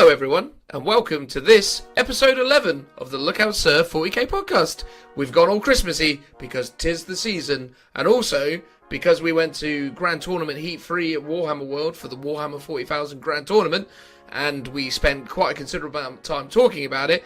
Hello everyone, and welcome to this episode 11 of the Look Out Sir 40k podcast. We've gone all Christmassy because 'tis the season, and also because we went to Grand Tournament Heat 3 at Warhammer World for the Warhammer 40,000 Grand Tournament, and we spent quite a considerable amount of time talking about it,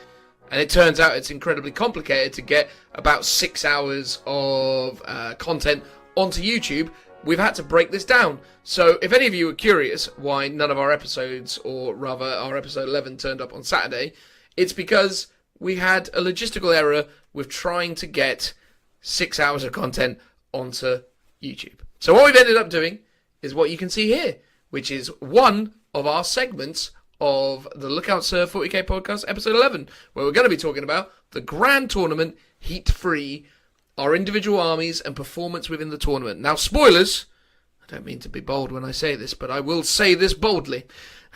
and it turns out it's incredibly complicated to get about 6 hours of content onto YouTube. We've had to break this down. So if any of you are curious why none of our episodes, or rather our episode 11, turned up on Saturday, it's because we had a logistical error with trying to get 6 hours of content onto YouTube. So what we've ended up doing is what you can see here, which is one of our segments of the Look Out Sir 40k podcast, episode 11, where we're going to be talking about the Grand Tournament Heat 3, our individual armies and performance within the tournament. Now, spoilers, I don't mean to be bold when I say this, but I will say this boldly.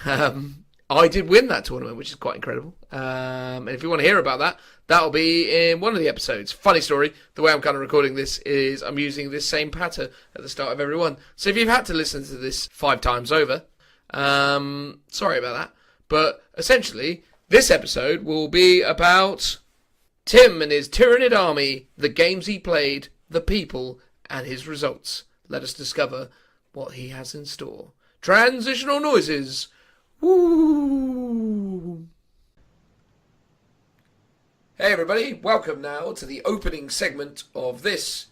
I did win that tournament, which is quite incredible. And if you want to hear about that, that'll be in one of the episodes. Funny story, the way I'm kind of recording this is I'm using this same pattern at the start of every one. So if you've had to listen to this 5 times over, sorry about that. But essentially, this episode will be about Tim and his Tyranid Army, the games he played, the people, and his results. Let us discover what he has in store. Transitional noises. Woo! Hey everybody, welcome now to the opening segment of this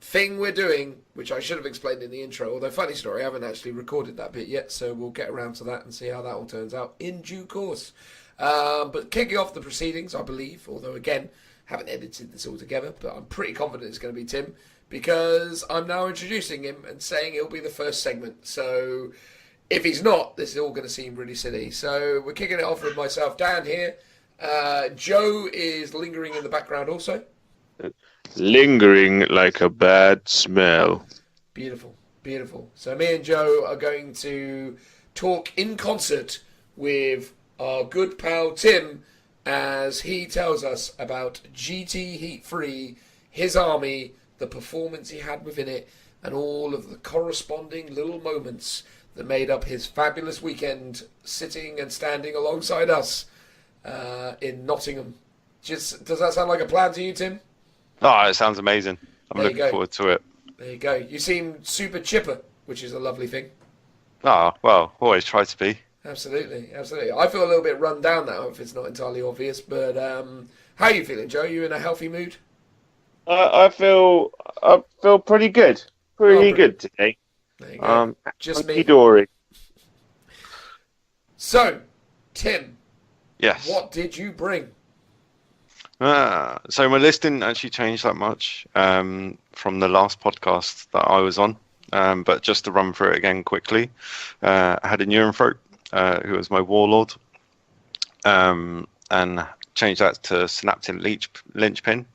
thing we're doing, which I should have explained in the intro, although funny story, I haven't actually recorded that bit yet, so we'll get around to that and see how that all turns out in due course. But kicking off the proceedings, I believe, although again, haven't edited this all together, but I'm pretty confident it's going to be Tim, because I'm now introducing him and saying it'll be the first segment. So if he's not, this is all going to seem really silly. So we're kicking it off with myself, Dan here. Joe is lingering in the background also. Lingering like a bad smell. Beautiful, beautiful. So me and Joe are going to talk in concert with our good pal Tim as he tells us about GT Heat 3, his army, the performance he had within it, and all of the corresponding little moments that made up his fabulous weekend sitting and standing alongside us in Nottingham. Does that sound like a plan to you, Tim? Oh, it sounds amazing. I'm looking forward to it. There you go. You seem super chipper, which is a lovely thing. Ah, well, always try to be. Absolutely, absolutely. I feel a little bit run down now, if it's not entirely obvious. But how are you feeling, Joe? Are you in a healthy mood? I feel pretty good. Pretty good today. There you go. Just me. Dory. So, Tim. Yes. What did you bring? So my list didn't actually change that much from the last podcast that I was on. But just to run through it again quickly, I had a Neuronthrope, who was my warlord, and changed that to Synaptic Linchpin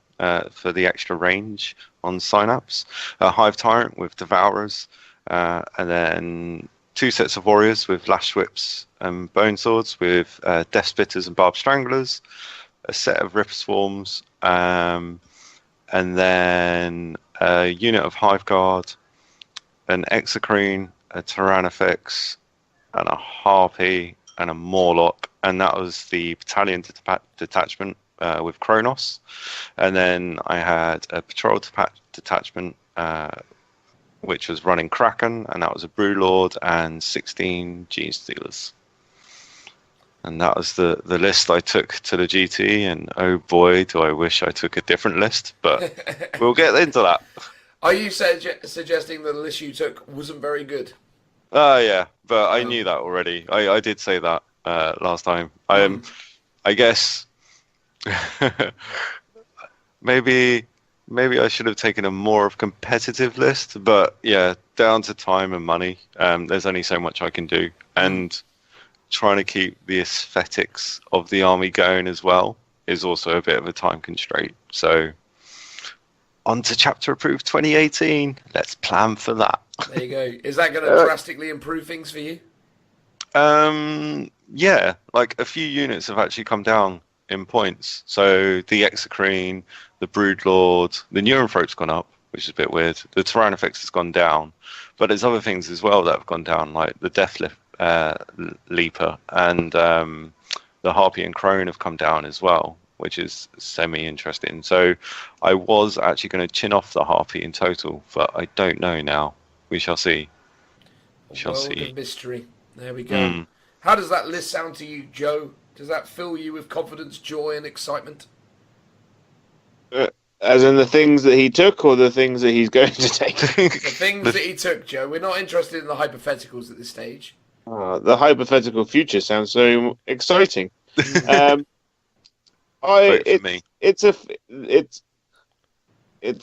for the extra range on Synapse, a Hive Tyrant with Devourers, and then 2 sets of Warriors with Lash Whips and Bone Swords with Death Spitters and Barbed Stranglers, a set of Ripper Swarms, and then a unit of Hive Guard, an Exocrine, a Tyrannifex, and a Harpy, and a Morlock, and that was the battalion detachment with Kronos. And then I had a patrol detachment, which was running Kraken, and that was a Brewlord and 16 Gene Stealers. And that was the list I took to the GT, and oh boy, do I wish I took a different list, but we'll get into that. Are you suggesting that the list you took wasn't very good? Yeah, but I knew that already. I did say that last time. I guess maybe I should have taken a more of competitive list, but yeah, down to time and money. There's only so much I can do, and trying to keep the aesthetics of the army going as well is also a bit of a time constraint. So on to Chapter Approved 2018. Let's plan for that. There you go. Is that going to drastically improve things for you? Yeah, like a few units have actually come down in points. So the Exocrine, the Broodlord, the Neuronthrope's gone up, which is a bit weird. The Tyrannifex has gone down, but there's other things as well that have gone down, like the Leaper, and the Harpy and Crone have come down as well, which is semi-interesting. So I was actually going to chin off the Harpy in total, but I don't know now. We shall see. World of mystery. There we go. How does that list sound to you, Joe? Does that fill you with confidence, joy, and excitement? As in the things that he took, or the things that he's going to take? The things that he took, Joe. We're not interested in the hypotheticals at this stage. The hypothetical future sounds so exciting. It's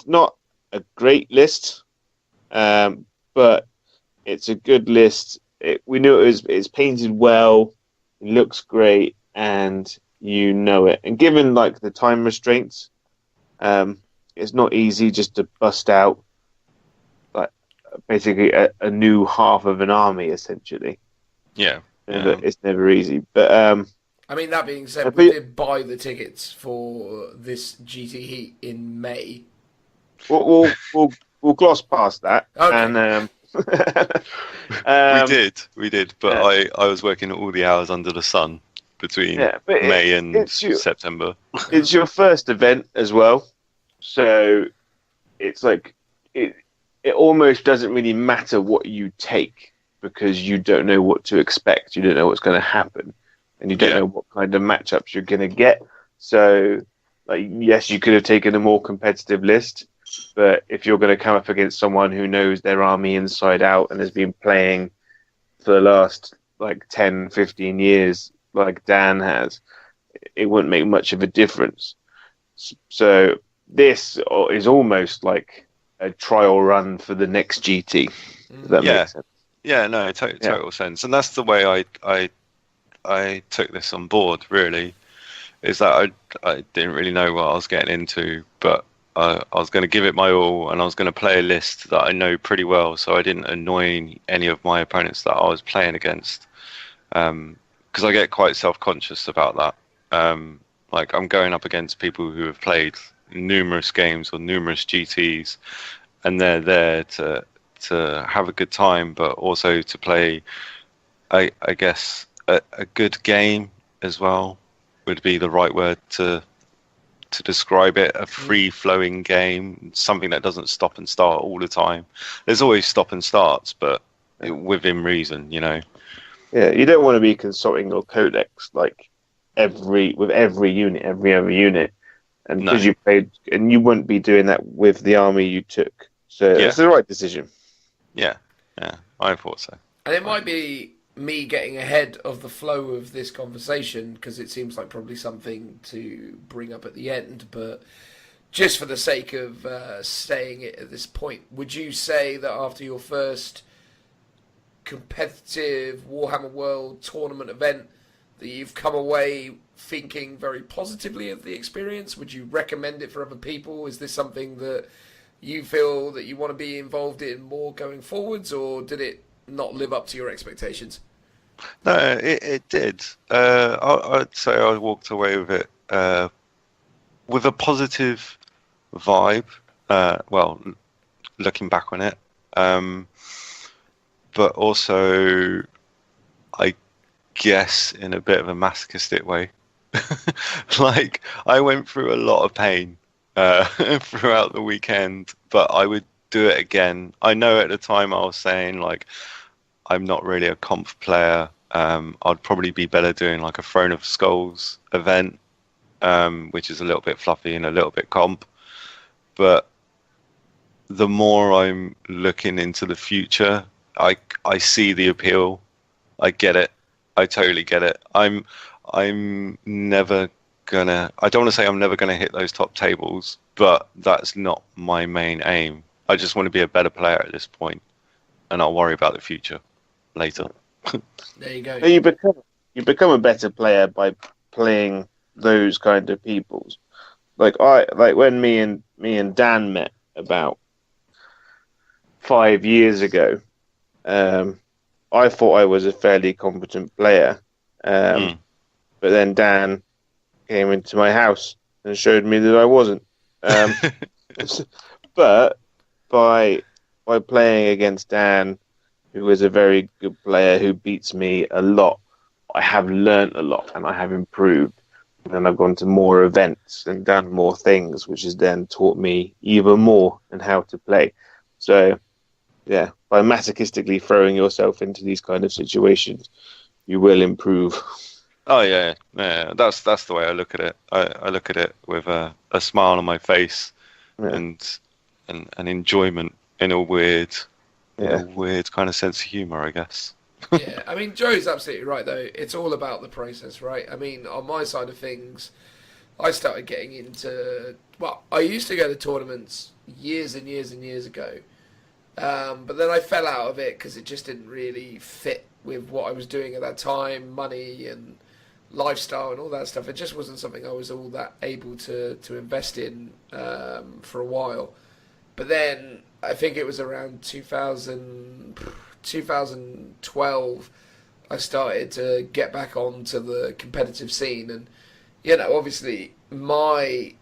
not a great list, but it's a good list. We knew it's painted well, it looks great, and you know it. And given like the time restraints, it's not easy just to bust out like basically a new half of an army, essentially. Yeah. It's never easy. But I mean, that being said, we did buy the tickets for this GT Heat in May. We'll gloss past that. Okay. And we did, but I was working all the hours under the sun between May and September. It's your first event as well, so it's like it almost doesn't really matter what you take, because you don't know what to expect, you don't know what's going to happen, and you don't know what kind of matchups you're going to get. So, like, yes, you could have taken a more competitive list, but if you're going to come up against someone who knows their army inside out and has been playing for the last like 10, 15 years, like Dan has, it wouldn't make much of a difference. So this is almost like a trial run for the next GT. Does that make sense? Yeah, no, total sense. And that's the way I took this on board, really, is that I didn't really know what I was getting into, but I was going to give it my all, and I was going to play a list that I know pretty well, so I didn't annoy any of my opponents that I was playing against, because I get quite self-conscious about that. Like, I'm going up against people who have played numerous games or numerous GTs, and they're there to have a good time, but also to play, I guess, a good game as well would be the right word to describe it. A free-flowing game, something that doesn't stop and start all the time. There's always stop and starts, but within reason, you know. Yeah, you don't want to be consulting your codex like every other unit, and because you played, and you wouldn't be doing that with the army you took. So it's the right decision. Yeah, I thought so. And it might be me getting ahead of the flow of this conversation, because it seems like probably something to bring up at the end, but just for the sake of saying it at this point, would you say that after your first competitive Warhammer World tournament event that you've come away thinking very positively of the experience? Would you recommend it for other people? Is this something that you feel that you want to be involved in more going forwards, or did it not live up to your expectations? No, it did. I'd say I walked away with it with a positive vibe. Well, looking back on it, but also, I guess, in a bit of a masochistic way. Like, I went through a lot of pain throughout the weekend, but I would do it again. I know at the time I was saying, like, I'm not really a comp player. I'd probably be better doing like a Throne of Skulls event, which is a little bit fluffy and a little bit comp. But the more I'm looking into the future, I see the appeal. I get it. I totally get it. I'm never gonna. I don't want to say I'm never gonna hit those top tables, but that's not my main aim. I just want to be a better player at this point, and I'll worry about the future later. There you go. You become a better player by playing those kind of peoples. Like when me and Dan met about 5 years ago. I thought I was a fairly competent player, but then Dan came into my house and showed me that I wasn't. But by playing against Dan who is a very good player who beats me a lot, I have learned a lot and I have improved. And I've gone to more events and done more things, which has then taught me even more and how to play. So, yeah, by masochistically throwing yourself into these kind of situations, you will improve. Oh yeah, yeah. That's the way I look at it. I look at it with a smile on my face Yeah. and an enjoyment in a weird Yeah. kind of sense of humor, I guess. Yeah, I mean, Joe's absolutely right, though. It's all about the process, right? I mean, on my side of things, I started getting into. Well, I used to go to tournaments years and years and years ago, but then I fell out of it because it just didn't really fit with what I was doing at that time, money and lifestyle and all that stuff. It just wasn't something I was all that able to invest in for a while. But then I think it was around 2012 I started to get back onto the competitive scene, and obviously my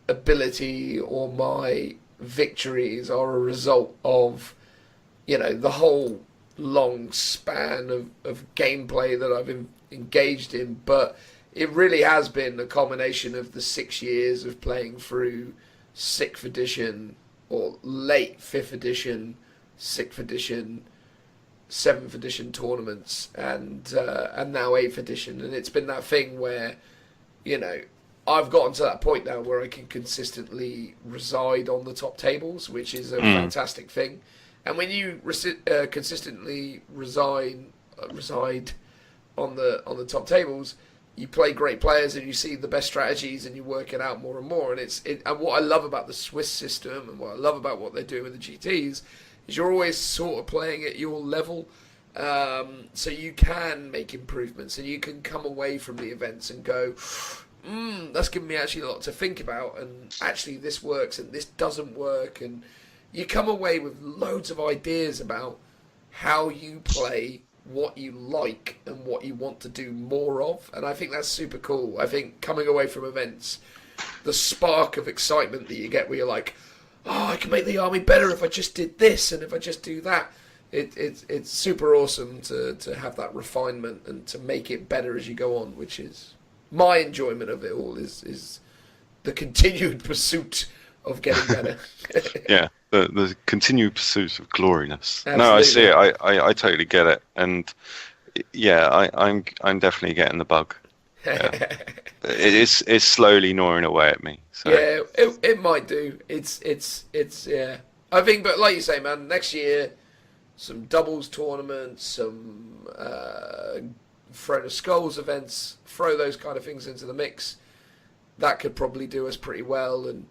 ability or my victories are a result of the whole long span of gameplay that I've engaged in, but it really has been a combination of the 6 years of playing through 6th edition or late 5th edition, 6th edition, 7th edition tournaments, and now 8th edition, and it's been that thing where I've gotten to that point now where I can consistently reside on the top tables, which is a fantastic thing. And when you consistently reside on the top tables, you play great players and you see the best strategies and you work it out more and more. And and what I love about the Swiss system and what I love about what they're doing with the GTs is you're always sort of playing at your level, so you can make improvements and you can come away from the events and go, that's given me actually a lot to think about, and actually this works and this doesn't work, and you come away with loads of ideas about how you play, what you like, and what you want to do more of. And I think that's super cool. I think coming away from events, the spark of excitement that you get where you're like, oh, I can make the army better if I just did this and if I just do that. It's super awesome to have that refinement and to make it better as you go on, which is my enjoyment of it all, is the continued pursuit of getting better. Yeah, the continued pursuit of gloriness. Absolutely. No, I see it. I totally get it, and yeah, I'm definitely getting the bug. Yeah. It's slowly gnawing away at me. So. Yeah, it might do. It's yeah. I think, but like you say, man, next year, some doubles tournaments, some Throne of Skulls events, throw those kind of things into the mix. That could probably do us pretty well and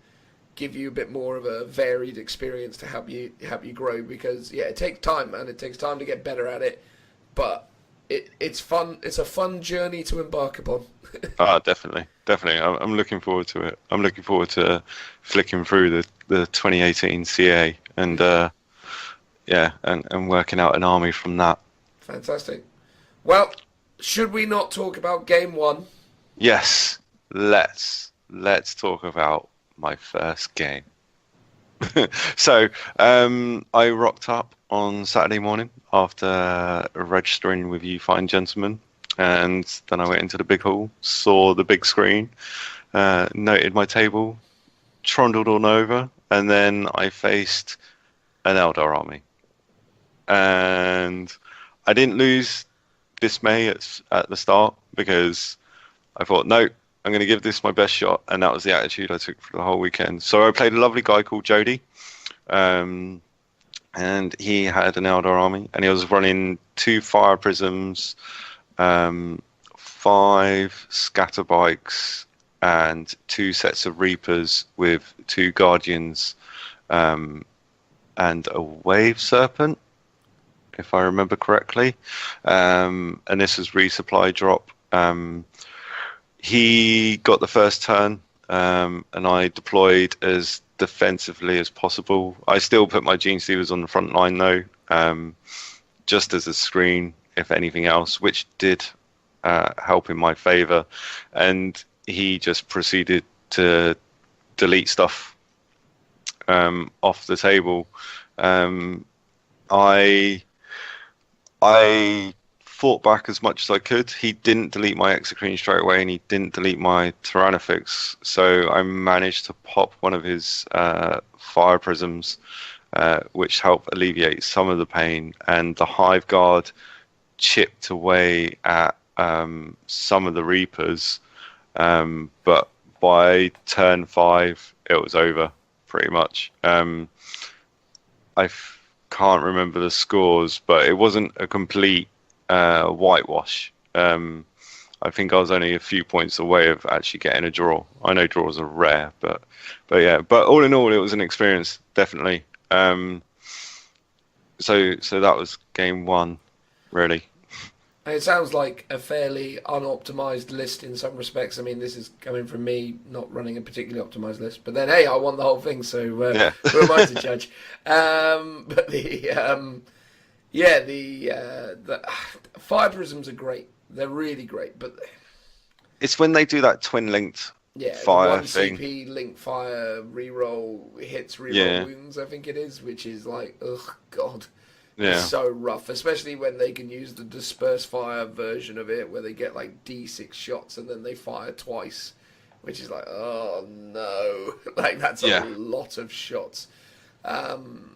give you a bit more of a varied experience to help you grow, because yeah, it takes time, man. It takes time to get better at it, but it's fun. It's a fun journey to embark upon. Definitely. I'm looking forward to it. I'm looking forward to flicking through the 2018 CA and and working out an army from that. Fantastic. Well, should we not talk about game one? Yes, let's talk about my first game. So I rocked up on Saturday morning after registering with you fine gentlemen, and then I went into the big hall, saw the big screen, noted my table, trundled on over, and then I faced an Eldar army. And I didn't lose dismay at the start, because I thought, no, I'm going to give this my best shot, and that was the attitude I took for the whole weekend. So I played a lovely guy called Jody, and he had an Eldar army, and he was running 2 fire prisms, 5 scatter bikes, and 2 sets of reapers with 2 guardians, and a wave serpent, if I remember correctly. And this was resupply drop. He got the first turn, and I deployed as defensively as possible. I still put my Gene Stealers on the front line, though, just as a screen, if anything else, which did help in my favour. And he just proceeded to delete stuff off the table. I I fought back as much as I could. He didn't delete my Exocrine straight away, and he didn't delete my Tyrannifix. So I managed to pop one of his fire prisms, which helped alleviate some of the pain. And the Hive Guard chipped away at some of the Reapers. But by turn 5, it was over, pretty much. Can't remember the scores, but it wasn't a complete whitewash. I think I was only a few points away of actually getting a draw. I know draws are rare, but yeah. But all in all, it was an experience, definitely. So that was game 1, really. It sounds like a fairly unoptimized list in some respects. I mean, this is coming from me not running a particularly optimized list. But then, hey, I won the whole thing, so who am I to judge? But the fire prisms are great. They're really great. But it's when they do that twin-linked fire one thing. CP link fire reroll hits reroll wounds, I think it is, which is like, ugh, God. Yeah. It's so rough, especially when they can use the disperse fire version of it, where they get like D6 shots and then they fire twice, which is like, oh no, like that's a lot of shots. And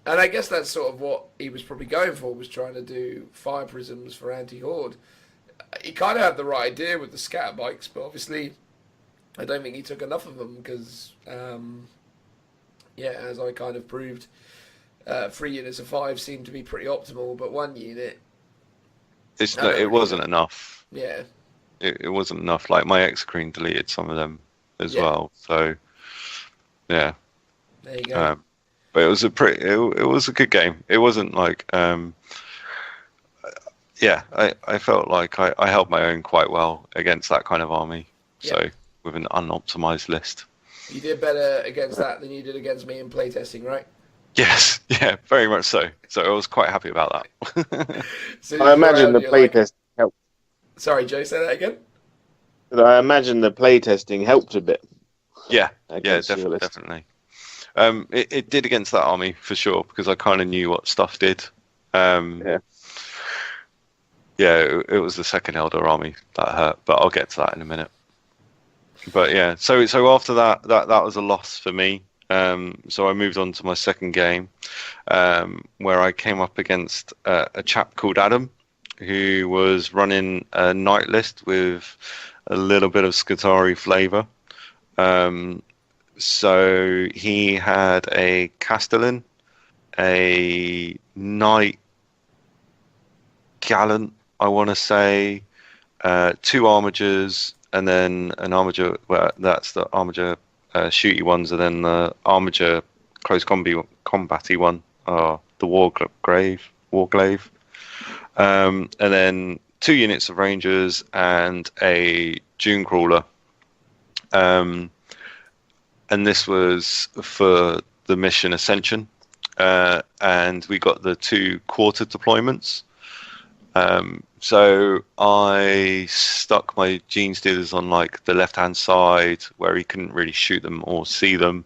I guess that's sort of what he was probably going for, was trying to do fire prisms for anti-horde. He kind of had the right idea with the scatter bikes, but obviously I don't think he took enough of them because, as I kind of proved, 3 units of 5 seemed to be pretty optimal, but 1 unit... It wasn't enough. Yeah. It wasn't enough. Like, my Exocrine deleted some of them as well, so... Yeah. There you go. But it was it was a good game. It wasn't like... I felt like I held my own quite well against that kind of army. So, with an unoptimized list. You did better against that than you did against me in playtesting, right? Yes, yeah, very much so. So I was quite happy about that. I imagine the playtest helped. Sorry, Joe, say that again? I imagine the playtesting helped a bit. Yeah, definitely. It did against that army, for sure, because I kind of knew what stuff did. It was the second Eldar army that hurt, but I'll get to that in a minute. But yeah, so after that was a loss for me. So I moved on to my second game, where I came up against a chap called Adam, who was running a night list with a little bit of Skitarii flavour. So he had a Castellan, a Knight Gallant, I want to say, 2 Armigers, and then an Armiger. Well, that's the Armiger shooty ones, and then the Armiger close combat-y one, the Warglaive. And then 2 units of Rangers and a Dune Crawler. And this was for the mission Ascension. And we got the 2 quarter deployments. So I stuck my Gene Stealers on like the left-hand side where he couldn't really shoot them or see them,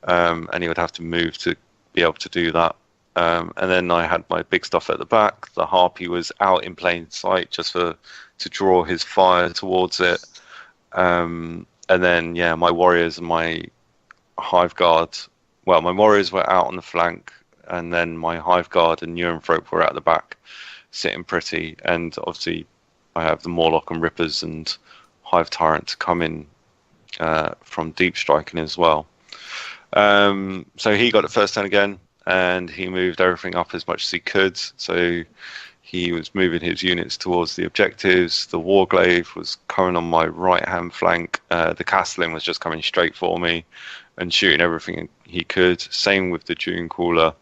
and he would have to move to be able to do that. And then I had my big stuff at the back. The Harpy was out in plain sight just to draw his fire towards it. And then my warriors and my Hive Guard. Well, my warriors were out on the flank, and then my Hive Guard and Neuronthrope were at the back, sitting pretty. And obviously I have the Morlock and Rippers and Hive Tyrant to come in from deep striking as well. So he got it first turn again, and he moved everything up as much as he could. So he was moving his units towards the objectives. The Warglaive was coming on my right hand flank. The Castellan was just coming straight for me and shooting everything he could. Same with the Dune Crawler.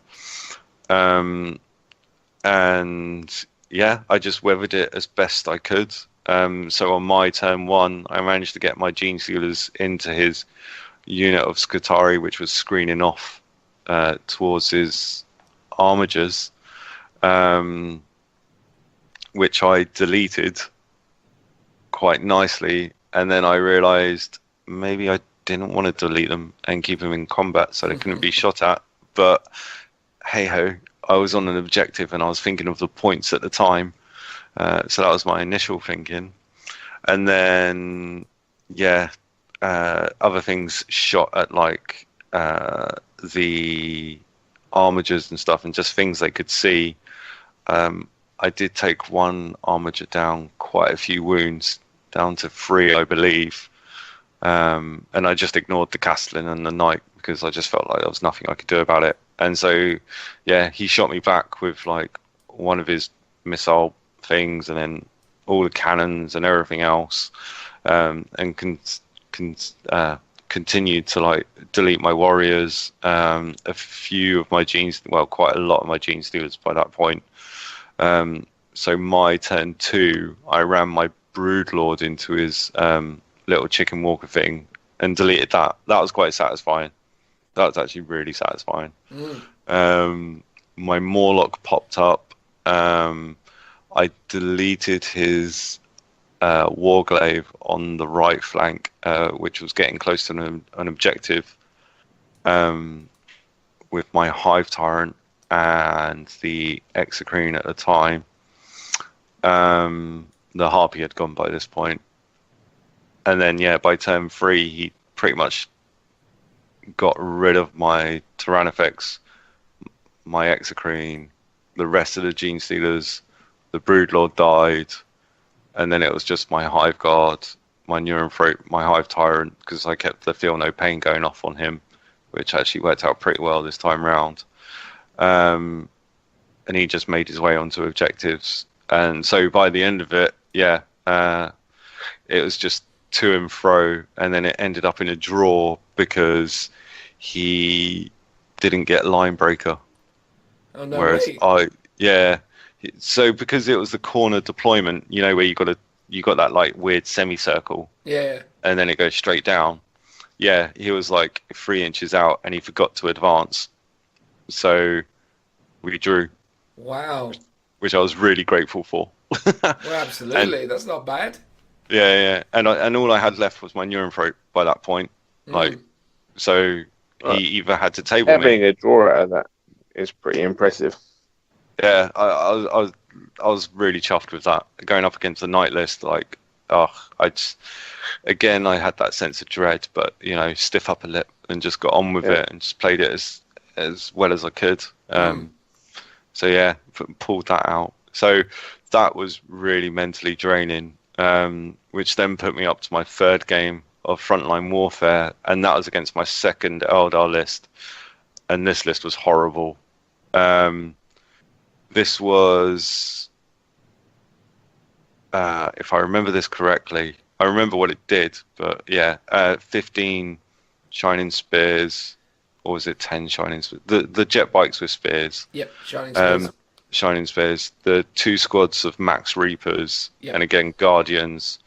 And yeah, I just weathered it as best I could. So on my turn 1, I managed to get my Gene Stealers into his unit of Skitarii, which was screening off towards his Armigers, which I deleted quite nicely. And then I realised maybe I didn't want to delete them and keep them in combat so they couldn't be shot at. But hey ho, I was on an objective and I was thinking of the points at the time. So that was my initial thinking. And then, yeah, other things shot at like the armigers and stuff, and just things they could see. I did take one armiger down, quite a few wounds, down to 3, I believe. And I just ignored the Castellan and the Knight because I just felt like there was nothing I could do about it. And so, yeah, he shot me back with like one of his missile things, and then all the cannons and everything else, and continued to like delete my warriors. A few of my quite a lot of my gene stealers by that point. So my turn 2, I ran my Broodlord into his little chicken walker thing and deleted that. That was quite satisfying. That was actually really satisfying. My Morlock popped up. I deleted his Warglaive on the right flank, which was getting close to an objective, with my Hive Tyrant and the Exocrine at the time. The Harpy had gone by this point. And then, yeah, by turn 3, he pretty much got rid of my Tyrannofex, my Exocrine, the rest of the Gene Stealers. The Broodlord died, and then it was just my Hive Guard, my Neuronthrope, my Hive Tyrant, because I kept the Feel No Pain going off on him, which actually worked out pretty well this time round. And he just made his way onto objectives. And so by the end of it, yeah, it was just to and fro, and then it ended up in a draw because he didn't get Line Breaker. Oh, no Whereas way. So because it was the corner deployment, you know, where you got that like weird semicircle. Yeah. And then it goes straight down. Yeah, he was like 3 inches out and he forgot to advance. So we drew. Wow. Which I was really grateful for. Well, absolutely. That's not bad. Yeah. And all I had left was my Neuronthrope by that point. Like, so he either had to table me. Having a draw out of that is pretty impressive. Yeah, I was really chuffed with that. Going up against the Knight list, like, I had that sense of dread, but, you know, stiff upper lip and just got on with it and just played it as well as I could. So yeah, pulled that out. So that was really mentally draining, which then put me up to my 3rd game of Frontline Warfare, and that was against my 2nd Eldar list, and this list was horrible. This was, if I remember this correctly, I remember what it did, but yeah, 15 Shining Spears, or was it 10 Shining Spears? The jet bikes with spears. Yep, Shining Spears. Shining Spears. The 2 squads of Max Reapers, and again, Guardians,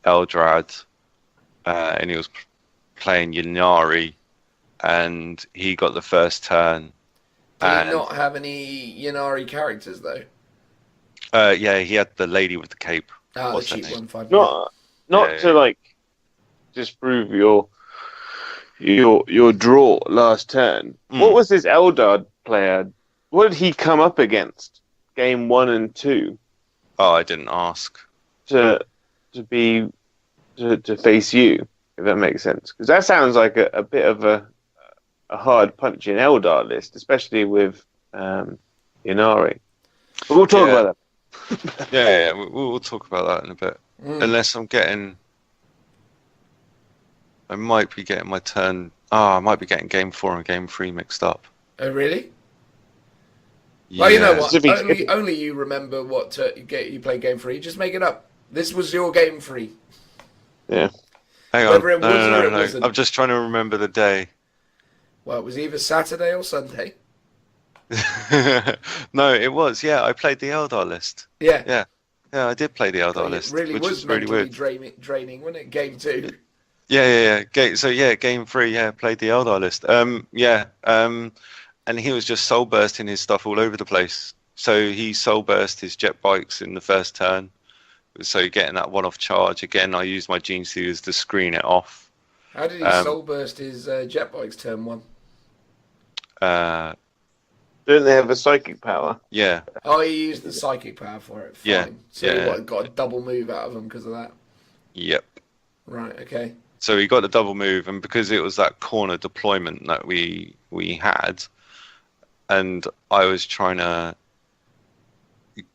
Eldrad, and he was playing Ynnari, and he got the first turn. Did he not have any Ynnari characters, though? Yeah, he had the lady with the cape. The cheap one, 5. Not to like disprove your draw last turn. What was this Eldar player? What did he come up against? Game 1 and 2. Oh, I didn't ask. To face you, if that makes sense, because that sounds like a bit of a hard punch in Eldar list, especially with Ynnari. But we'll talk about that. yeah, we'll talk about that in a bit. Unless I might be getting my turn. I might be getting game 4 and game 3 mixed up. Oh, really? Yeah. Well, you know what? Only you remember what you played game 3. Just make it up. This was your game 3. Yeah. Hang on. No. I'm just trying to remember the day. Well, it was either Saturday or Sunday. No, it was. Yeah, I played the Eldar list. Yeah. Yeah, I did play the Eldar list, really which was really weird. Draining, wasn't it? Game 2. Yeah. Game 3. Played the Eldar list. And he was just soul bursting his stuff all over the place. So he soul burst his jet bikes in the first turn. So getting that one-off charge again. I used my Gene Stealers to screen it off. How did he soul burst his jet bikes turn 1? Don't they have a psychic power? Yeah, Oh, he used the psychic power for it. Fine. Yeah, So yeah. he got a double move out of him because of that. yep. Right. Okay. So he got the double move, and because it was that corner deployment that we had, and I was trying to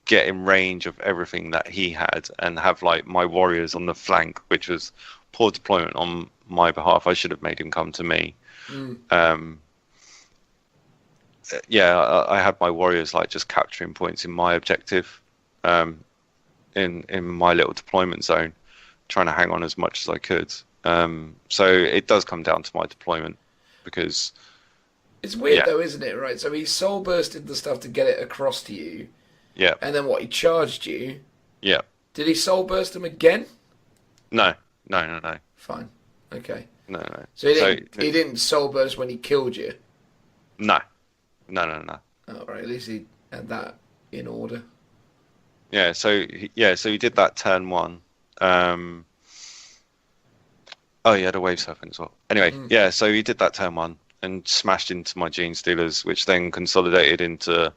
get in range of everything that he had and have like my warriors on the flank, which was poor deployment on my behalf. I should have made him come to me. Mm. Yeah, I had my warriors like just capturing points in my objective, in my little deployment zone, trying to hang on as much as I could. So it does come down to my deployment because It's weird Yeah. though, isn't it? Right. So he soul bursted the stuff to get it across to you, yeah, and then what? He charged you. yeah, Did he soul burst him again? no. Fine. Okay. No, no. So he didn't soul burst when he killed you. No. Oh, right. At least he had that in order. Yeah, so he did that turn one. Oh, he had a wave serpent as well. Anyway, yeah, so he did that turn one and smashed into my gene stealers, which then consolidated into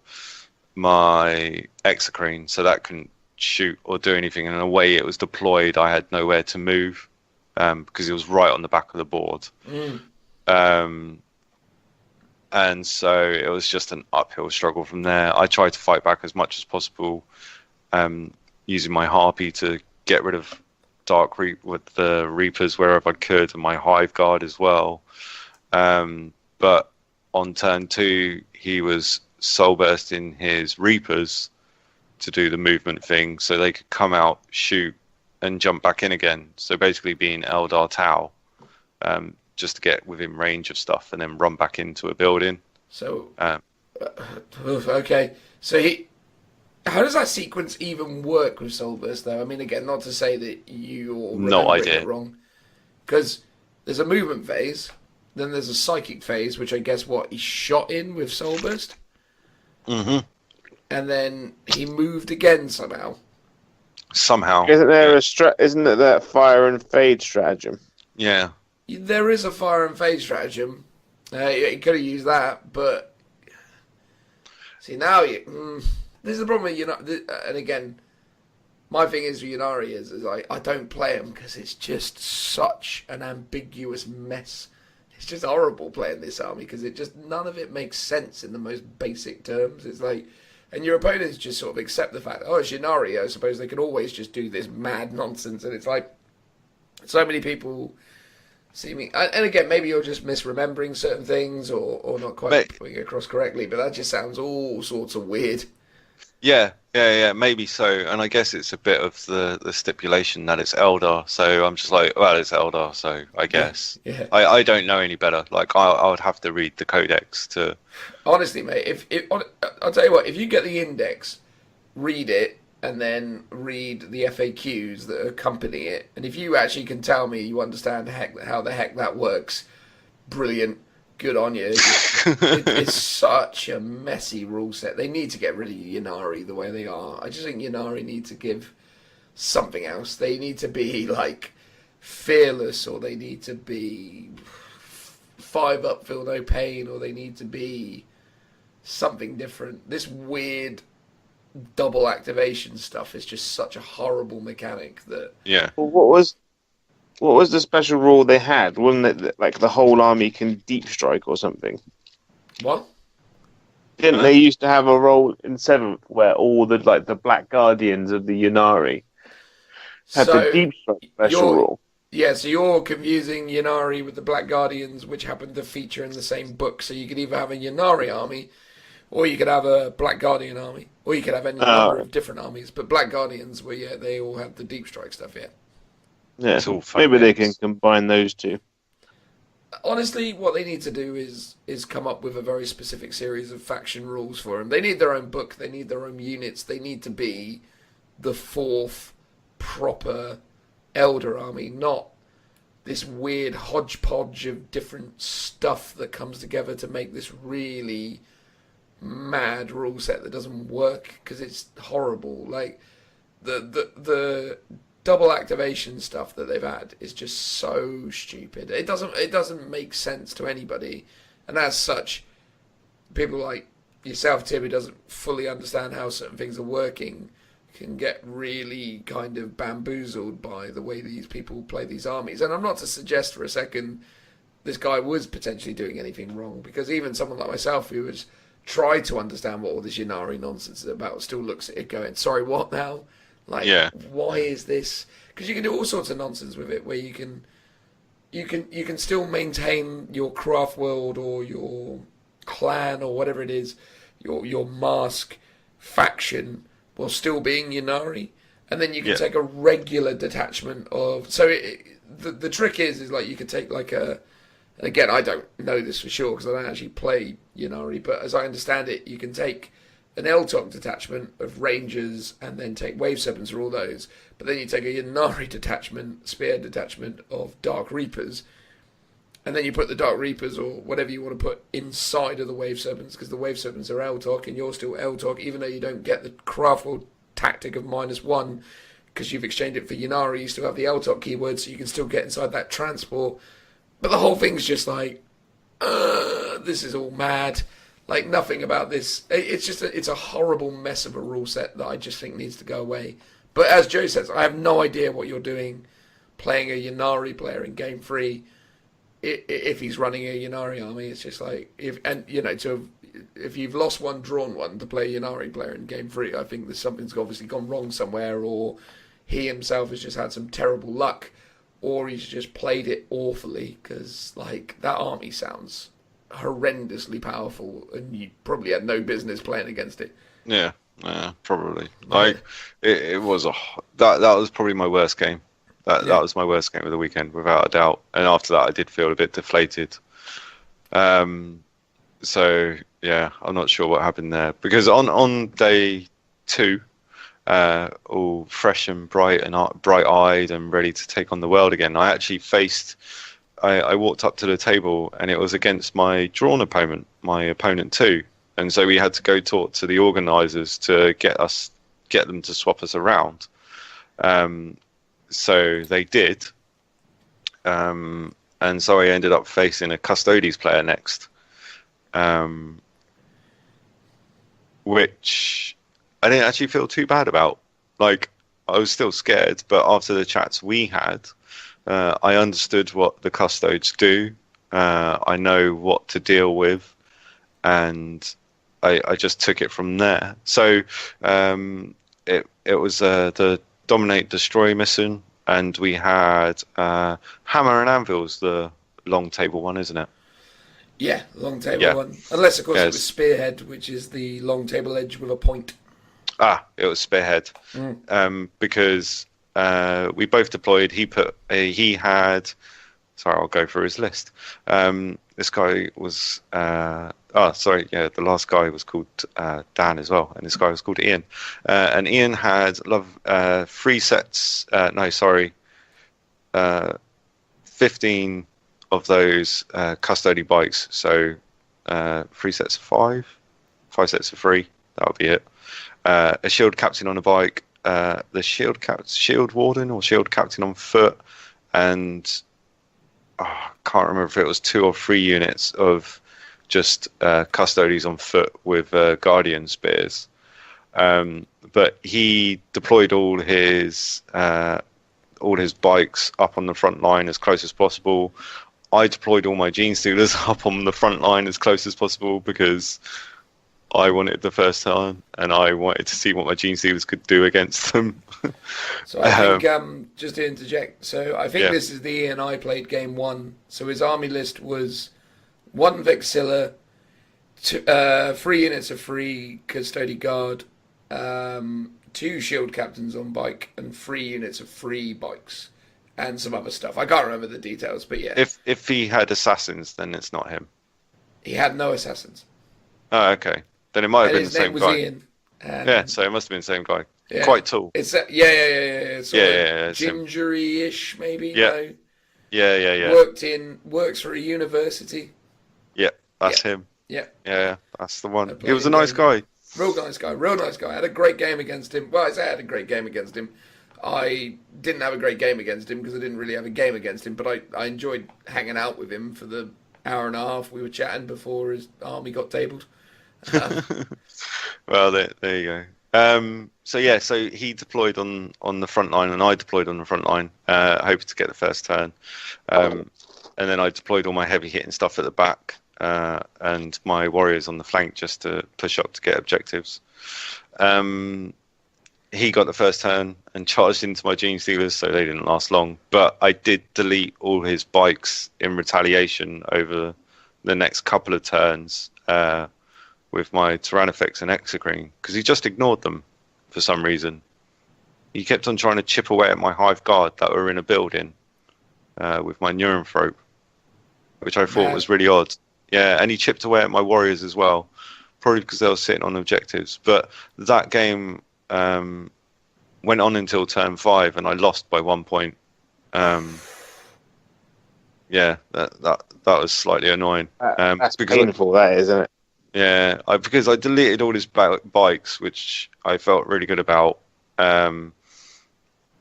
my exocrine, so that couldn't shoot or do anything. And in the way it was deployed, I had nowhere to move because it was right on the back of the board. And so it was just an uphill struggle from there. I tried to fight back as much as possible, using my harpy to get rid of with the Reapers wherever I could, and my Hive Guard as well. But on turn two, he was soul bursting his Reapers to do the movement thing, so they could come out, shoot, and jump back in again. So basically being Eldar Tau, just to get within range of stuff and then run back into a building. So, okay. So how does that sequence even work with soul burst though? I mean, again, not to say that you're No idea. it wrong, because there's a movement phase, then there's a psychic phase, which I guess he's shot in with soul burst. Mm-hmm. And then he moved again somehow. Somehow. Isn't there isn't it that fire and fade stratagem? Yeah. There is a fire and phase stratagem. He could have used that, but see now this is the problem with and again, my thing is with Yunari is I don't play him because it's just such an ambiguous mess. It's just horrible playing this army because none of it makes sense in the most basic terms. It's like, and your opponents just sort of accept the fact, it's Yunari, I suppose they can always just do this mad nonsense, and it's like so many people see me, and again, maybe you're just misremembering certain things or not quite putting it across correctly, but that just sounds all sorts of weird. Yeah, maybe so. And I guess it's a bit of the stipulation that it's Eldar, so I'm just like, well, it's Eldar, so I guess. Yeah. I don't know any better. Like, I would have to read the codex to... Honestly, mate, I'll tell you what, if you get the index, read it, and then read the FAQs that accompany it, and if you actually can tell me you understand how the heck that works, brilliant. Good on you. It's such a messy rule set. They need to get rid of Yunari the way they are. I just think Yunari need to give something else. They need to be like fearless, or they need to be 5 up, feel no pain, or they need to be something different. This weird double activation stuff is just such a horrible mechanic that... Yeah. Well, what was the special rule they had? Wasn't it that, like, the whole army can deep strike or something? What? Didn't they used to have a role in 7th where all the Black Guardians of the Yunari had the deep strike special rule? Yeah, so you're confusing Yunari with the Black Guardians, which happen to feature in the same book. So you could either have a Yunari army, or you could have a Black Guardian army, or you could have any number of different armies. But Black Guardians, they all have the deep strike stuff, yeah. Yeah, maybe they can combine those two. Honestly, what they need to do is come up with a very specific series of faction rules for them. They need their own book. They need their own units. They need to be the 4th proper Elder army, not this weird hodgepodge of different stuff that comes together to make this really mad rule set that doesn't work because it's horrible. Like the double activation stuff that they've had is just so stupid. It doesn't make sense to anybody, and as such, people like yourself, Tim, who doesn't fully understand how certain things are working, can get really kind of bamboozled by the way these people play these armies. And I'm not to suggest for a second this guy was potentially doing anything wrong, because even someone like myself who has tried to understand what all this Ynnari nonsense is about still looks at it going, sorry, what now? Like, why is this? Because you can do all sorts of nonsense with it, where you can still maintain your craft world or your clan or whatever it is, your mask faction, while still being Ynnari, and then you can take a regular detachment of. So the trick is like you could take like a. And again, I don't know this for sure because I don't actually play Ynnari, but as I understand it, you can take an Eltok detachment of Rangers and then take Wave Serpents or all those, but then you take a Ynnari detachment, Spear detachment of Dark Reapers, and then you put the Dark Reapers or whatever you want to put inside of the Wave Serpents, because the Wave Serpents are Eltok and you're still Eltok, even though you don't get the Craftworld tactic of -1 because you've exchanged it for Ynnari. You still have the Eltok keyword, so you can still get inside that transport. But the whole thing's just like, this is all mad. Like, nothing about this. It's a horrible mess of a rule set that I just think needs to go away. But as Joe says, I have no idea what you're doing playing a Ynnari player in Game 3 if he's running a Ynnari army. It's just like, if you've lost one, drawn one to play a Ynnari player in Game 3, I think something's obviously gone wrong somewhere, or he himself has just had some terrible luck, or he's just played it awfully, because like that army sounds horrendously powerful and you probably had no business playing against it. Yeah, probably. Like it was that was probably my worst game. That was my worst game of the weekend, without a doubt. And after that, I did feel a bit deflated. So yeah, I'm not sure what happened there, because on day 2, all fresh and bright-eyed and ready to take on the world again, I actually I walked up to the table and it was against my drawn opponent, my opponent 2, and so we had to go talk to the organisers to get them to swap us around. So they did, and so I ended up facing a Custodes player next, which I didn't actually feel too bad about. Like, I was still scared, but after the chats we had, I understood what the Custodes do. I know what to deal with, and I just took it from there. So it was the Dominate Destroy mission, and we had Hammer and Anvil's the long table one, isn't it? Yeah, long table one. Unless, of course, it was Spearhead, which is the long table edge with a point. It was Spearhead. Because we both deployed. He had. Sorry, I'll go through his list. This guy was. The last guy was called Dan as well, and this guy was called Ian. And Ian had 3 sets. 15 of those custody bikes. So 3 sets of 5 sets of 3. That would be it. A shield captain on a bike, the shield warden or shield captain on foot, and I can't remember if it was 2 or 3 units of just custodes on foot with guardian spears. But he deployed all his bikes up on the front line as close as possible. I deployed all my gene stealers up on the front line as close as possible because I won it the first time, and I wanted to see what my gene stealers could do against them. So I think, just to interject, so I think this is the Ian I played game 1. So his army list was 1 Vexilla, 3 units of 3 Custody Guard, 2 shield captains on bike, and 3 units of 3 bikes, and some other stuff. I can't remember the details, but yeah. If he had assassins, then it's not him. He had no assassins. Oh, okay. Then it might have been the same guy. Ian. Yeah, so it must have been the same guy. Yeah. Quite tall. It's gingery-ish, maybe. Yeah. Yeah. Works for a university. Yeah, that's him. Yeah. Yeah, that's the one. He was a nice guy. Real nice guy. I had a great game against him. Well, I say I had a great game against him. I didn't have a great game against him because I didn't really have a game against him, but I enjoyed hanging out with him for the hour and a half we were chatting before his army got tabled. Well, there you go. So he deployed on the front line, and I deployed on the front line, hoping to get the first turn. And then I deployed all my heavy hitting stuff at the back, and my warriors on the flank just to push up to get objectives. He got the first turn and charged into my Gene Stealers, so they didn't last long. But I did delete all his bikes in retaliation over the next couple of turns with my Tyrannifex and Exocrine, because he just ignored them for some reason. He kept on trying to chip away at my Hive Guard that were in a building with my Neuronthrope, which I thought was really odd. Yeah, and he chipped away at my warriors as well, probably because they were sitting on objectives. But that game went on until turn 5, and I lost by 1 point. Yeah, that was slightly annoying. That's painful, that is, isn't it? Yeah, because I deleted all his bikes, which I felt really good about. And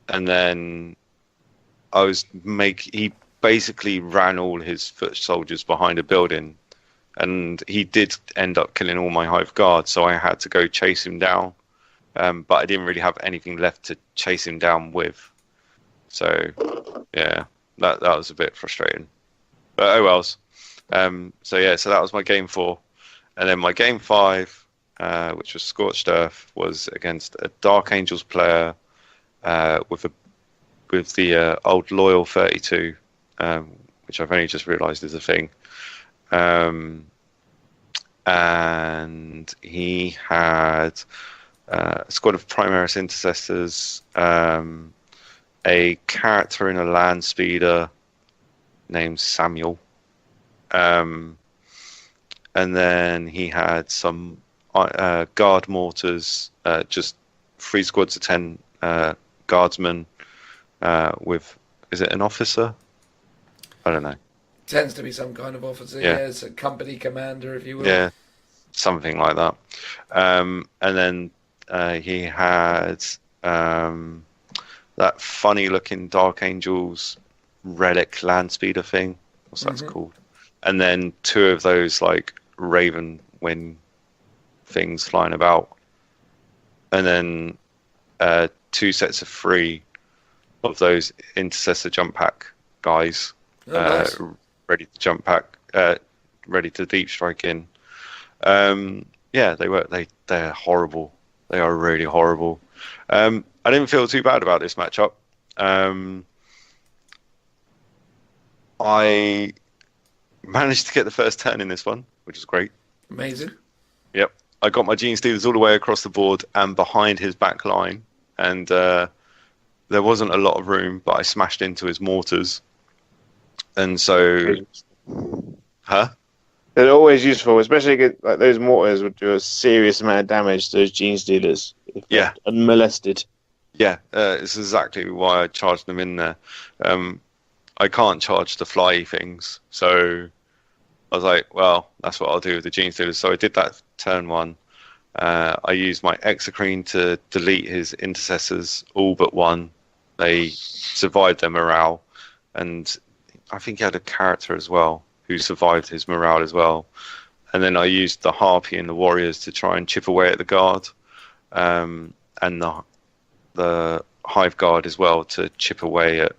then he basically ran all his foot soldiers behind a building, and he did end up killing all my Hive Guard, so I had to go chase him down. But I didn't really have anything left to chase him down with. So, yeah, that was a bit frustrating. But oh wells. So that was my game 4. And then my game 5, which was Scorched Earth, was against a Dark Angels player with the old Loyal 32, which I've only just realised is a thing. And he had a squad of Primaris Intercessors, a character in a land speeder named Samuel. And then he had some guard mortars, just 3 squads of 10 guardsmen with, is it an officer? I don't know. Tends to be some kind of officer. Yeah, it's a company commander, if you will. Yeah, something like that. And then he had that funny-looking Dark Angels relic land speeder thing. What's that called? And then 2 of those like Raven Wing things flying about, and then 2 sets of 3 of those Intercessor jump pack guys, nice. ready to jump pack, ready to deep strike in. They're horrible. They are really horrible. I didn't feel too bad about this matchup. I managed to get the first turn in this one, which is great. Amazing. Yep. I got my Gene Stealers all the way across the board and behind his back line, and there wasn't a lot of room, but I smashed into his mortars. And so... Huh? They're always useful, especially like those mortars would do a serious amount of damage to those Gene Stealers if they're unmolested. Yeah, it's exactly why I charged them in there. I can't charge the fly things, so I was like, well, that's what I'll do with the Gene Stealers. So I did that turn 1. I used my Exocrine to delete his Intercessors, all but 1. They survived their morale, and I think he had a character as well who survived his morale as well. And then I used the Harpy and the Warriors to try and chip away at the guard, and the Hive Guard as well to chip away at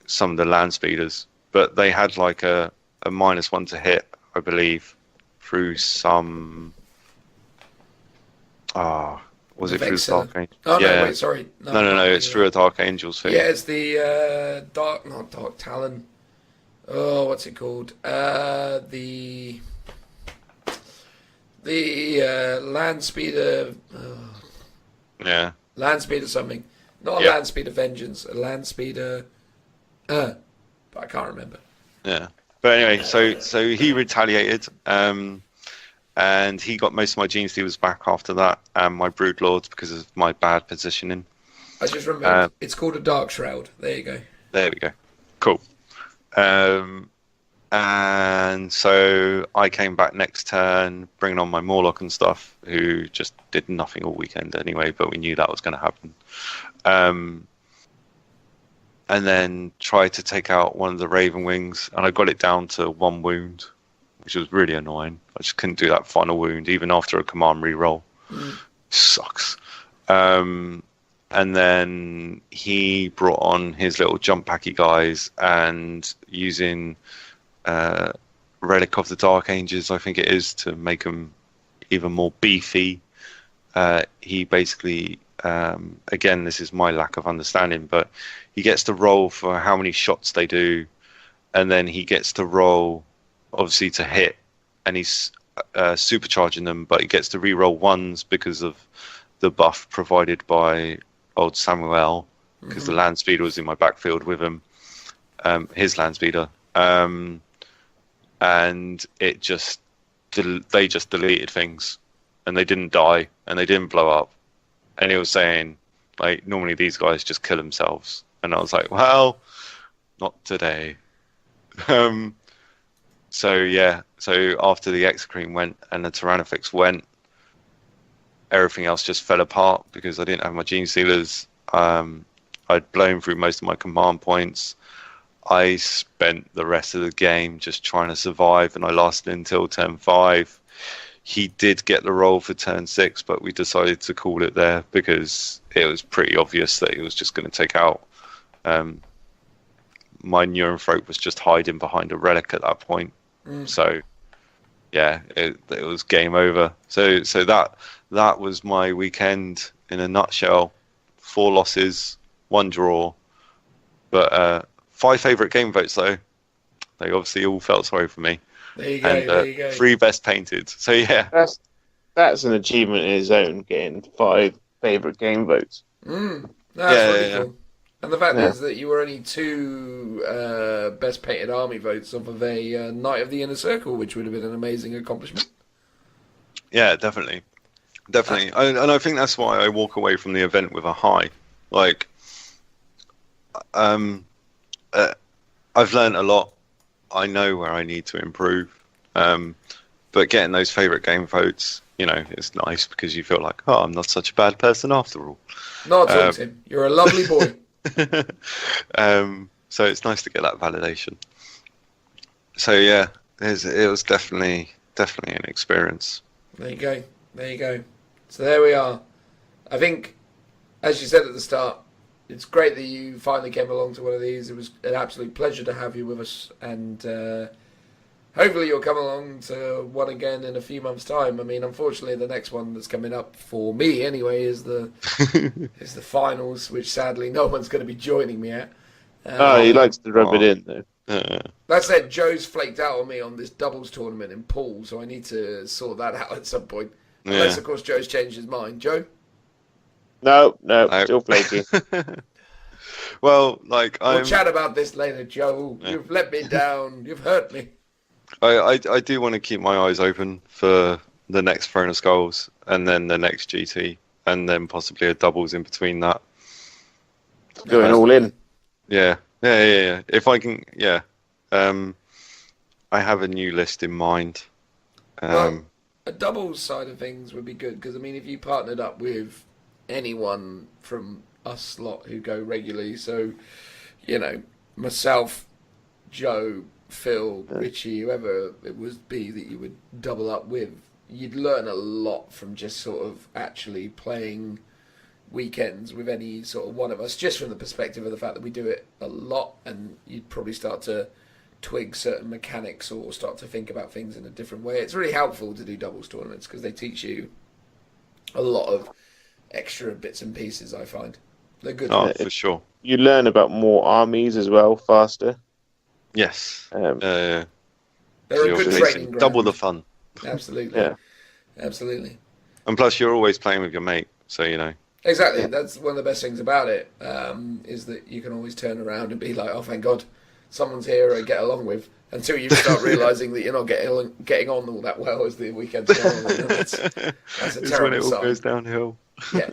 some of the land speeders. But they had like a -1 to hit, I believe, through some... was it through the Dark Angels? Oh, no, wait, sorry. No, it's through a Dark Angels thing. Yeah, it's the Dark Talon. Oh, what's it called? The land speeder. Yeah. Land speeder something. Not a land speeder vengeance. A land speeder. But I can't remember. Yeah. But anyway, so he retaliated, and he got most of my Gene Stealers back after that, and my Broodlords because of my bad positioning. I just remembered. It's called a Dark Shroud. There you go. There we go. Cool. And so I came back next turn, bringing on my Morlock and stuff, who just did nothing all weekend anyway, but we knew that was going to happen. And then tried to take out one of the Raven Wings, and I got it down to 1 wound which was really annoying. I just couldn't do that final wound even after a command reroll. Sucks. And then he brought on his little jump packy guys, and using Relic of the Dark Ages, I think it is, to make them even more beefy. He basically, again, this is my lack of understanding, but he gets to roll for how many shots they do, and then he gets to roll, obviously, to hit, and he's supercharging them, but he gets to reroll ones because of the buff provided by old Samuel, because the land speeder was in my backfield with him, his land speeder, and it just they just deleted things, and they didn't die, and they didn't blow up, and he was saying, like, normally these guys just kill themselves, and I was like, well, not today. So after the Exocrine went and the Tyrannofix went, everything else just fell apart because I didn't have my Gene Sealers. I'd blown through most of my command points. I spent the rest of the game just trying to survive, and I lasted until turn 5. He did get the roll for turn 6, but we decided to call it there because it was pretty obvious that he was just going to take out. My Neuron was just hiding behind a relic at that point. So, yeah, it was game over. So that was my weekend in a nutshell. 4 losses, 1 draw, but 5 favourite game votes though. They obviously all felt sorry for me. There you go. And there you go. 3 best painted. So yeah, That's an achievement in its own, getting 5 favourite game votes. That's Yeah, really yeah, cool. And the fact is that you were only 2 best painted army votes off of a Knight of the Inner Circle, which would have been an amazing accomplishment. yeah, definitely. And I think that's why I walk away from the event with a high. Like, I've learned a lot. I know where I need to improve. But getting those favourite game votes, it's nice because you feel like, I'm not such a bad person after all. Not at all, Tim. You're a lovely boy. So it's nice to get that validation. So yeah, it was definitely an experience. There you go. So there we are. I think, as you said at the start, it's great that you finally came along to one of these. It was an absolute pleasure to have you with us, and hopefully you'll come along to one again in a few months' time. I mean, unfortunately, the next one that's coming up for me anyway is the finals, which sadly no one's going to be joining me at. He likes to rub it in though. That said, Joe's flaked out on me on this doubles tournament in pool, so I need to sort that out at some point. Unless, of course, Joe's changed his mind. Joe? No, still flaky. Well, we'll chat about this later, Joe. Yeah. You've let me down. You've hurt me. I do want to keep my eyes open for the next Throne of Skulls, and then the next GT, and then possibly a doubles in between that. Going all in. Yeah. If I can, I have a new list in mind. Well, a doubles side of things would be good, because, I mean, if you partnered up with anyone from us lot who go regularly, so, myself, Joe, Phil, Richie, whoever it would be that you would double up with, you'd learn a lot from just sort of actually playing weekends with any sort of one of us, just from the perspective of the fact that we do it a lot, and you'd probably start to twig certain mechanics or start to think about things in a different way. It's really helpful to do doubles tournaments because they teach you a lot of extra bits and pieces, I find. They're good. Oh, for sure. You learn about more armies as well, faster. Yes. They're a good training ground. Double the fun. Absolutely. Yeah. Absolutely. And plus, you're always playing with your mate, so Exactly. That's one of the best things about it, is that you can always turn around and be like, oh, thank God, someone's here I get along with, until you start realising that you're not getting on all that well as the weekends go on. That's a terrible when it all sign. goes downhill. Yeah.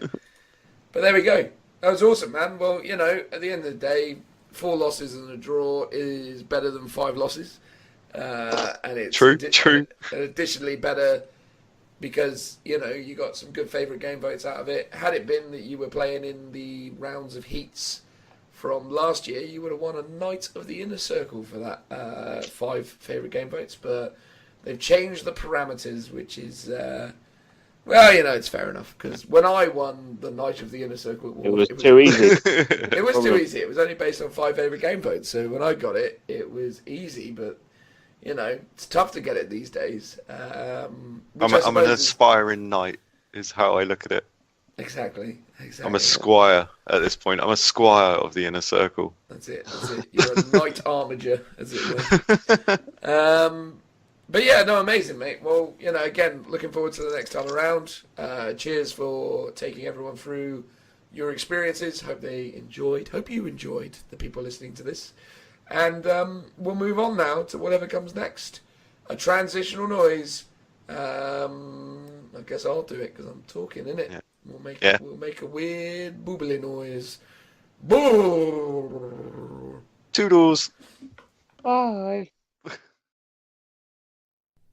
But there we go. That was awesome, man. Well, at the end of the day, 4 losses and a draw is better than 5 losses. And it's true. Additionally better because, you got some good favourite game votes out of it. Had it been that you were playing in the rounds of heats from last year, you would have won a Knight of the Inner Circle for that 5 favourite game votes. But They've changed the parameters, which is, well, it's fair enough. Because when I won the Night of the Inner Circle Award, It was too easy. It was too easy. It was only based on 5 favourite game votes. So when I got it, it was easy. But, it's tough to get it these days. I'm an aspiring knight, is how I look at it. Exactly. I'm a squire at this point. I'm a squire of the Inner Circle. That's it. You're a knight armiger, as it were. But yeah, no, amazing, mate. Well, again, looking forward to the next time around. Cheers for taking everyone through your experiences. Hope you enjoyed, the people listening to this. And we'll move on now to whatever comes next. A transitional noise. I guess I'll do it because I'm talking, innit? Yeah. We'll make a weird boobly noise. Boo! Toodles. Bye.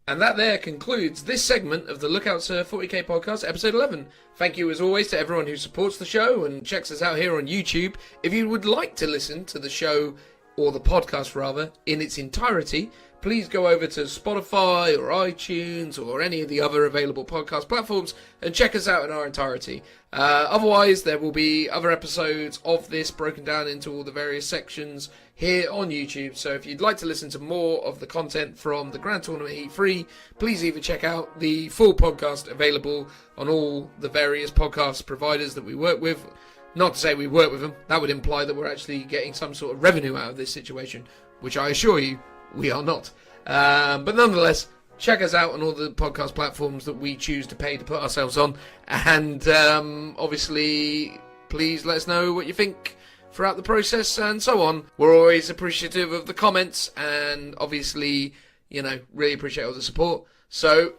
And that there concludes this segment of the Lookout Sir 40k podcast, episode 11. Thank you as always to everyone who supports the show and checks us out here on YouTube. If you would like to listen to the show, or the podcast rather, in its entirety, please go over to Spotify or iTunes or any of the other available podcast platforms and check us out in our entirety. Otherwise, there will be other episodes of this broken down into all the various sections here on YouTube. So if you'd like to listen to more of the content from the Grand Tournament Heat 3, please either check out the full podcast available on all the various podcast providers that we work with. Not to say we work with them, that would imply that we're actually getting some sort of revenue out of this situation, which I assure you, we are not. But nonetheless, check us out on all the podcast platforms that we choose to pay to put ourselves on. And obviously, please let us know what you think throughout the process and so on. We're always appreciative of the comments and obviously, really appreciate all the support. So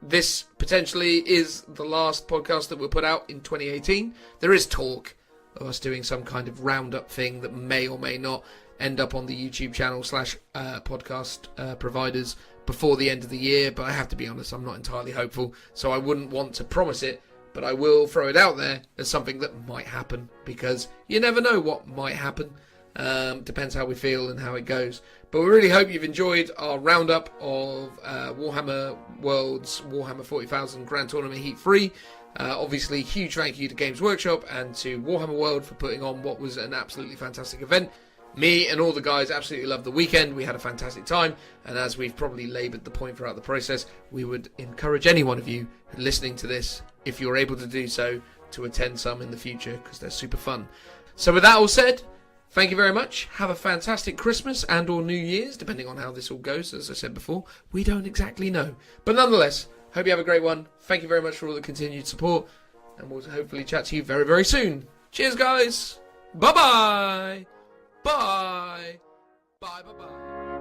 this potentially is the last podcast that we'll put out in 2018. There is talk of us doing some kind of roundup thing that may or may not end up on the YouTube channel / podcast providers before the end of the year, but I have to be honest, I'm not entirely hopeful, so I wouldn't want to promise it, but I will throw it out there as something that might happen, because you never know what might happen. Depends how we feel and how it goes. But we really hope you've enjoyed our roundup of Warhammer World's Warhammer 40,000 Grand Tournament Heat 3. Obviously, huge thank you to Games Workshop and to Warhammer World for putting on what was an absolutely fantastic event. Me and all the guys absolutely loved the weekend. We had a fantastic time, and as we've probably laboured the point throughout the process, we would encourage any one of you listening to this, if you're able to do so, to attend some in the future, because they're super fun. So with that all said, thank you very much. Have a fantastic Christmas and or New Year's, depending on how this all goes. As I said before, we don't exactly know. But nonetheless, hope you have a great one. Thank you very much for all the continued support, and we'll hopefully chat to you very, very soon. Cheers, guys. Bye-bye. Bye. Bye, bye, bye.